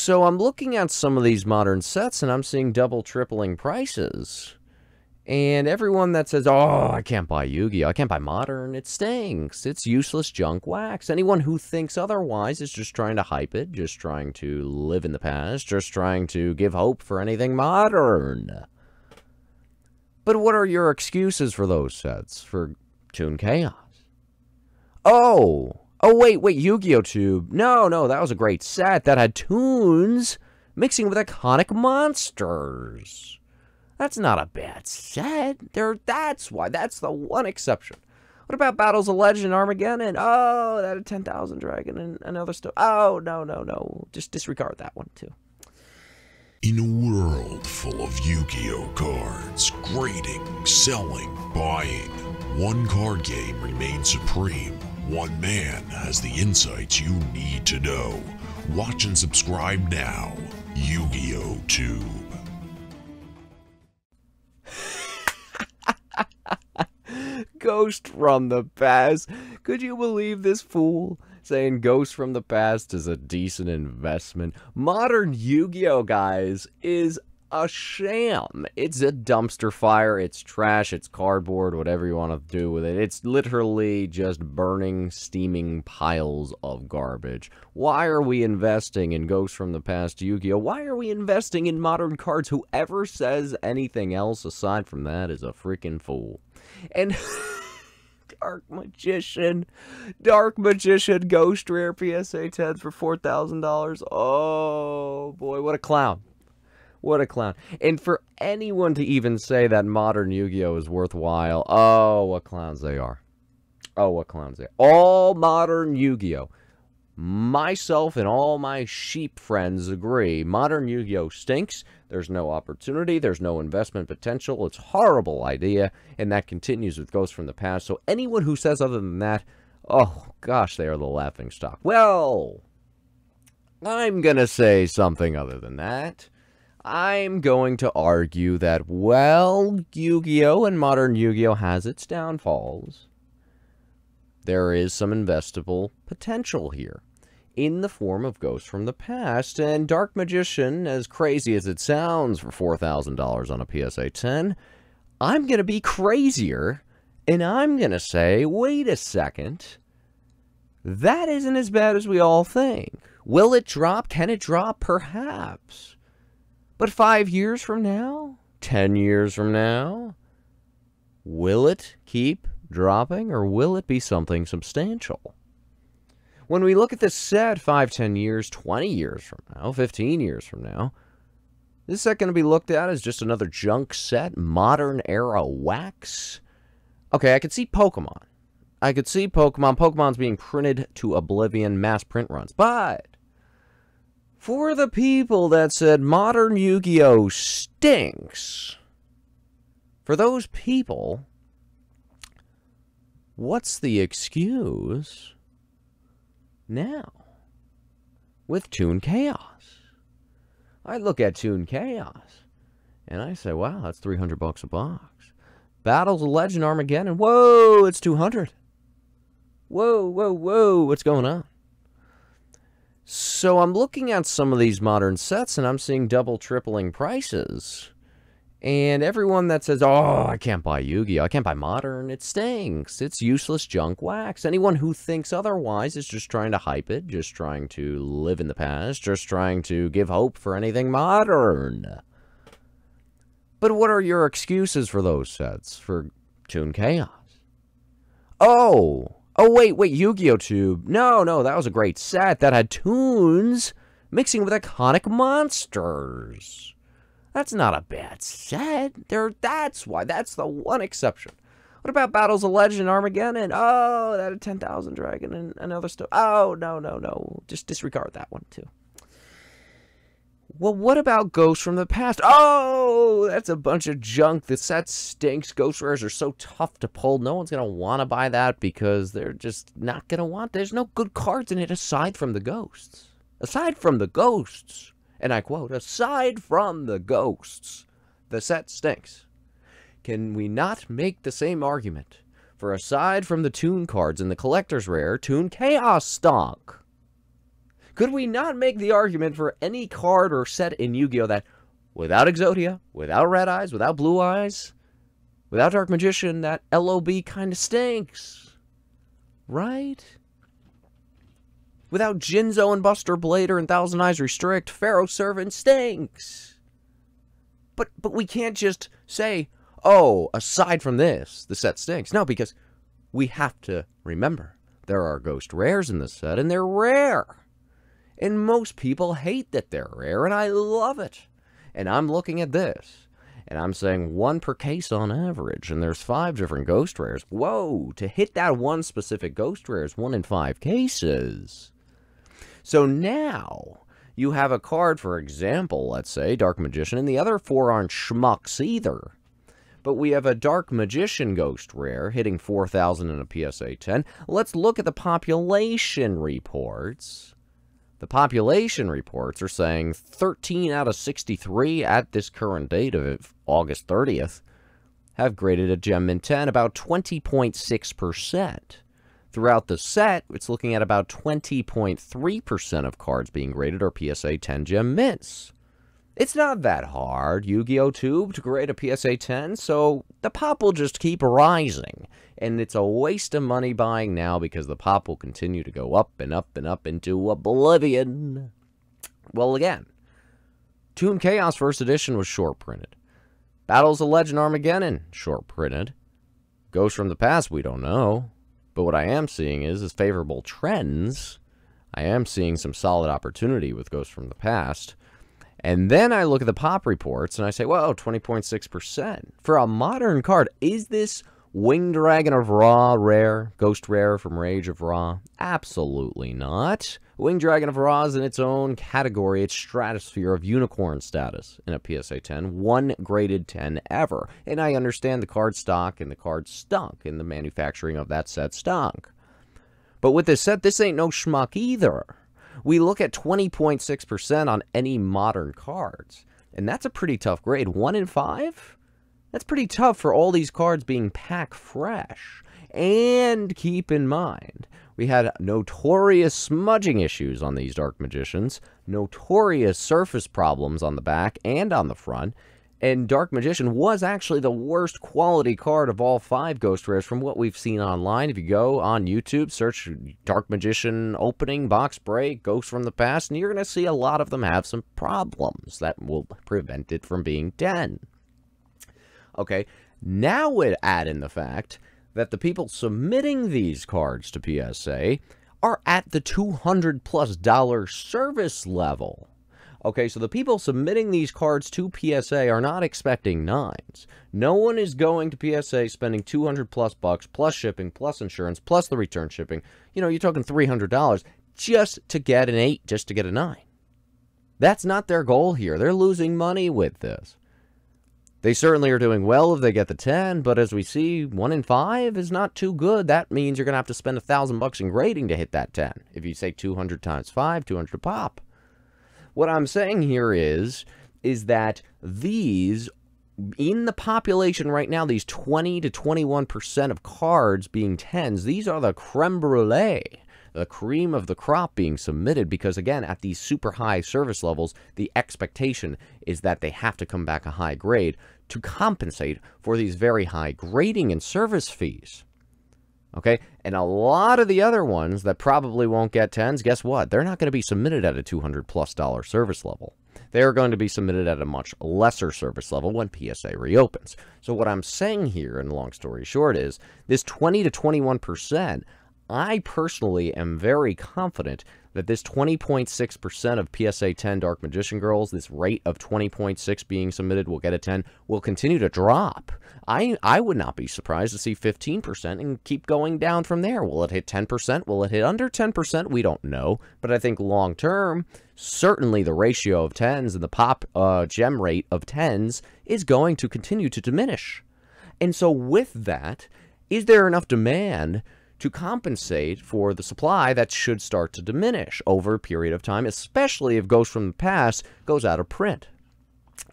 So I'm looking at some of these modern sets and I'm seeing double, tripling prices. And everyone that says, oh, I can't buy Yu-Gi-Oh! I can't buy modern, it stinks. It's useless junk wax. Anyone who thinks otherwise is just trying to hype it, just trying to live in the past, just trying to give hope for anything modern. But what are your excuses for those sets? For Toon Chaos? Oh, wait, YugiohTube. No, that was a great set that had tunes mixing with iconic monsters. That's not a bad set. That's the one exception. What about Battles of Legend, Armageddon? Oh, that had 10,000 Dragon and other stuff. Oh, no. Just disregard that one, too. In a world full of Yu-Gi-Oh cards, grading, selling, buying, one card game remains supreme. One man has the insights you need to know. Watch and subscribe now. YugiohTube. Ghost from the past. Could you believe this fool saying Ghost from the past is a decent investment? Modern Yu-Gi-Oh, guys, is a sham. It's a dumpster fire. It's trash. It's cardboard. Whatever you want to do with it. It's literally just burning, steaming piles of garbage. Why are we investing in Ghost from the past Yu-Gi-Oh? Why are we investing in modern cards? Whoever says anything else aside from that is a freaking fool. And Dark Magician Ghost Rare PSA 10s for $4,000. Oh boy, what a clown. What a clown. And for anyone to even say that modern Yu-Gi-Oh is worthwhile, oh, what clowns they are. Oh, what clowns they are. All modern Yu-Gi-Oh. Myself and all my sheep friends agree. Modern Yu-Gi-Oh stinks. There's no opportunity. There's no investment potential. It's a horrible idea. And that continues with Ghosts from the Past. So anyone who says other than that, oh, gosh, they are the laughingstock. Well, I'm going to say something other than that. I'm going to argue that, well, Yu-Gi-Oh! And modern Yu-Gi-Oh! Has its downfalls. There is some investable potential here in the form of Ghosts from the Past. And Dark Magician, as crazy as it sounds for $4,000 on a PSA 10, I'm going to be crazier, and I'm going to say, wait a second, that isn't as bad as we all think. Will it drop? Can it drop? Perhaps. But 5 years from now? 10 years from now? Will it keep dropping, or will it be something substantial? When we look at this set 5, 10 years, 20 years from now, 15 years from now, is this set going to be looked at as just another junk set, modern era wax? Okay, I could see Pokemon. Pokemon's being printed to oblivion, mass print runs. But for the people that said modern Yu-Gi-Oh stinks, for those people, what's the excuse now with Toon Chaos? I look at Toon Chaos and I say, wow, that's $300 a box. Battles of Legend, Armageddon, whoa, it's 200. Whoa, what's going on? So I'm looking at some of these modern sets and I'm seeing double, tripling prices. And everyone that says, oh, I can't buy Yu-Gi-Oh! I can't buy modern, it stinks. It's useless junk wax. Anyone who thinks otherwise is just trying to hype it, just trying to live in the past, just trying to give hope for anything modern. But what are your excuses for those sets? For Toon Chaos? Oh, wait, YugiohTube. No, that was a great set that had tunes mixing with iconic monsters. That's not a bad set. That's the one exception. What about Battles of Legend, Armageddon? Oh, that had 10,000 Dragon and other stuff. Oh, no. Just disregard that one, too. Well, what about Ghosts from the Past? Oh, that's a bunch of junk. The set stinks. Ghost Rares are so tough to pull. No one's going to want to buy that because they're just not going to want. There's no good cards in it aside from the ghosts. Aside from the ghosts. And I quote, aside from the ghosts, the set stinks. Can we not make the same argument for aside from the Toon cards in the collector's rare, Toon Chaos stunk? Could we not make the argument for any card or set in Yu-Gi-Oh! That without Exodia, without Red Eyes, without Blue Eyes, without Dark Magician, that LOB kind of stinks? Right? Without Jinzo and Buster Blader and Thousand Eyes Restrict, Pharaoh Servant stinks. But we can't just say, oh, aside from this, the set stinks. No, because we have to remember, there are ghost rares in the set, and they're rare. And most people hate that they're rare, and I love it. And I'm looking at this, and I'm saying 1 per case on average, and there's 5 different ghost rares. Whoa, to hit that one specific ghost rare is 1 in 5 cases. So now, you have a card, for example, let's say, Dark Magician, and the other 4 aren't schmucks either. But we have a Dark Magician ghost rare hitting 4,000 in a PSA 10. Let's look at the population reports. The population reports are saying 13 out of 63 at this current date of August 30th have graded a Gem Mint 10, about 20.6%. Throughout the set, it's looking at about 20.3% of cards being graded are PSA 10 Gem Mints. It's not that hard, YugiohTube, to grade a PSA 10, so the pop will just keep rising. And it's a waste of money buying now because the pop will continue to go up and up and up into oblivion. Well, again, Toon Chaos First Edition was short-printed. Battles of Legend Armageddon, short-printed. Ghosts from the Past, we don't know. But what I am seeing is favorable trends. I am seeing some solid opportunity with Ghosts from the Past. And then I look at the pop reports and I say, whoa, 20.6%. For a modern card, is this Winged Dragon of Ra rare? Ghost rare from Rage of Ra? Absolutely not. Winged Dragon of Ra is in its own category, its stratosphere of unicorn status in a PSA 10. 1 graded 10 ever. And I understand the card stock and the card stunk and the manufacturing of that set stunk. But with this set, this ain't no schmuck either. We look at 20.6% on any modern cards. And that's a pretty tough grade. 1 in 5? That's pretty tough for all these cards being pack fresh. And keep in mind, we had notorious smudging issues on these Dark Magicians, notorious surface problems on the back and on the front, and Dark Magician was actually the worst quality card of all 5 Ghost Rares from what we've seen online. If you go on YouTube, search Dark Magician opening, box break, Ghosts from the Past, and you're going to see a lot of them have some problems that will prevent it from being 10. Okay, now we add in the fact that the people submitting these cards to PSA are at the $200+ service level. Okay, so the people submitting these cards to PSA are not expecting 9s. No one is going to PSA spending $200+ bucks, plus shipping, plus insurance, plus the return shipping. You know, you're talking $300 just to get an 8, just to get a 9. That's not their goal here. They're losing money with this. They certainly are doing well if they get the 10, but as we see, 1 in 5 is not too good. That means you're going to have to spend $1,000 in grading to hit that 10. If you say 200 times 5, 200 a pop. What I'm saying here is that these, in the population right now, these 20 to 21% of cards being 10s, these are the creme brulee, the cream of the crop being submitted, because again, at these super high service levels, the expectation is that they have to come back a high grade to compensate for these very high grading and service fees. Okay, and a lot of the other ones that probably won't get 10s, guess what? They're not going to be submitted at a $200+ service level. They are going to be submitted at a much lesser service level when PSA reopens. So what I'm saying here, in long story short, is this 20 to 21%, I personally am very confident that this 20.6% of PSA 10 Dark Magician girls, this rate of 20.6 being submitted will get a 10, will continue to drop. I would not be surprised to see 15% and keep going down from there. Will it hit 10%? Will it hit under 10%? We don't know. But I think long term, certainly the ratio of 10s and the pop gem rate of 10s is going to continue to diminish. And so with that, is there enough demand to compensate for the supply that should start to diminish over a period of time, especially if Ghosts from the Past goes out of print?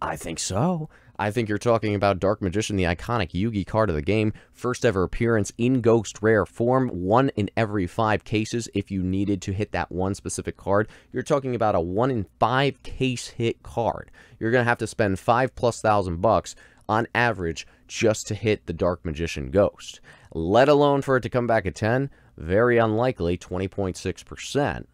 I think so. I think you're talking about Dark Magician, the iconic Yugi card of the game. First ever appearance in Ghost Rare form. 1 in every 5 cases if you needed to hit that one specific card. You're talking about a 1 in 5 case hit card. You're going to have to spend $5,000+ on average just to hit the Dark Magician Ghost. Let alone for it to come back at 10, very unlikely, 20.6%.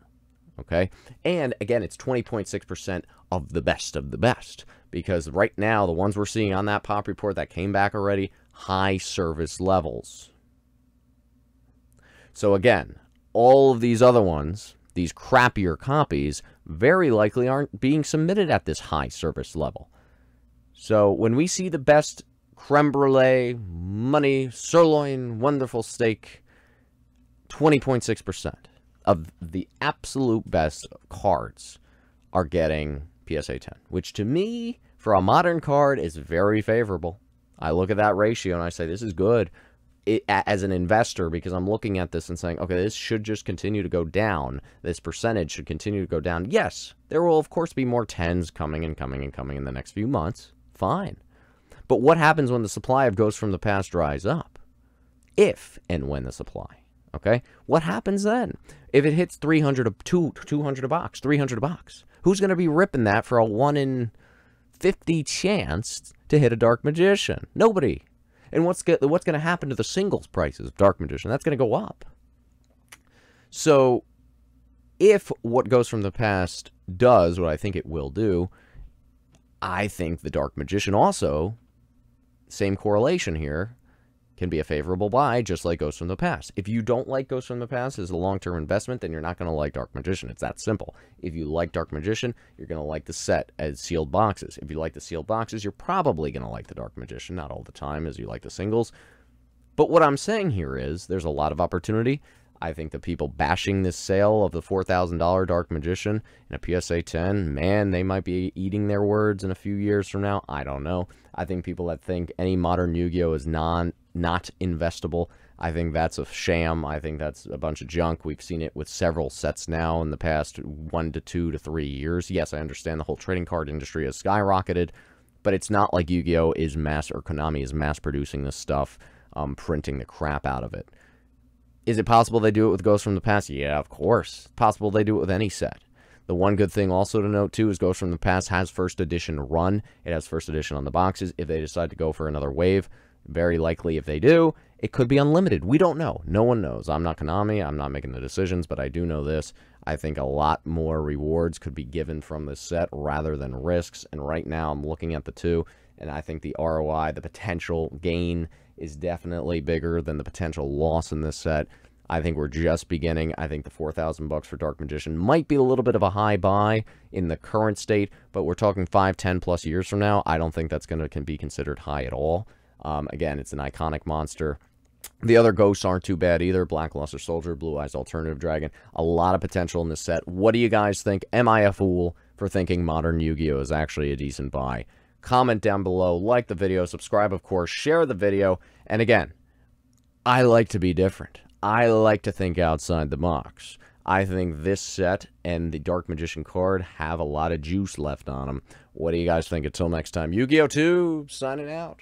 Okay? And again, it's 20.6% of the best. Because right now, the ones we're seeing on that pop report that came back already, high service levels. So again, all of these other ones, these crappier copies, very likely aren't being submitted at this high service level. So when we see the best creme brulee, money, sirloin, wonderful steak, 20.6% of the absolute best cards are getting PSA 10, which to me, for a modern card, is very favorable. I look at that ratio and I say, this is good as an investor, because I'm looking at this and saying, okay, this should just continue to go down. This percentage should continue to go down. Yes, there will, of course, be more 10s coming in the next few months. Fine. But what happens when the supply of Ghosts from the Past dries up? If and when the supply. Okay? What happens then? If it hits 200 a box, 300 a box, who's going to be ripping that for a 1 in 50 chance to hit a Dark Magician? Nobody. And what's going to happen to the singles prices of Dark Magician? That's going to go up. So, if what Goes from the Past does what I think it will do, I think the Dark Magician also, same correlation here, can be a favorable buy, just like Ghosts from the Past. If you don't like Ghosts from the Past as a long-term investment, then you're not going to like Dark Magician. It's that simple. If you like Dark Magician, you're going to like the set as sealed boxes. If you like the sealed boxes, you're probably going to like the Dark Magician. Not all the time as you like the singles. But what I'm saying here is there's a lot of opportunity. I think the people bashing this sale of the $4,000 Dark Magician in a PSA 10, man, they might be eating their words in a few years from now. I don't know. I think people that think any modern Yu-Gi-Oh is not investable, I think that's a sham. I think that's a bunch of junk. We've seen it with several sets now in the past 1 to 2 to 3 years. Yes, I understand the whole trading card industry has skyrocketed, but it's not like Yu-Gi-Oh is or Konami is mass producing this stuff, printing the crap out of it. Is it possible they do it with Ghosts from the Past? Yeah, of course. It's possible they do it with any set. The one good thing also to note, too, is Ghosts from the Past has first edition run. It has first edition on the boxes. If they decide to go for another wave, very likely if they do, it could be unlimited. We don't know. No one knows. I'm not Konami. I'm not making the decisions, but I do know this. I think a lot more rewards could be given from this set rather than risks. And right now I'm looking at the two, and I think the ROI, the potential gain, is definitely bigger than the potential loss in this set. I think we're just beginning. I think the $4,000 for Dark Magician might be a little bit of a high buy in the current state, but we're talking 5, 10 plus years from now. I don't think that's can be considered high at all. Again, it's an iconic monster. The other ghosts aren't too bad either. Black Luster Soldier, Blue Eyes Alternative Dragon. A lot of potential in this set. What do you guys think? Am I a fool for thinking modern Yu-Gi-Oh is actually a decent buy? Comment down below, like the video, subscribe, of course, share the video. And again, I like to be different. I like to think outside the box. I think this set and the Dark Magician card have a lot of juice left on them. What do you guys think? Until next time, YugiohTube signing out.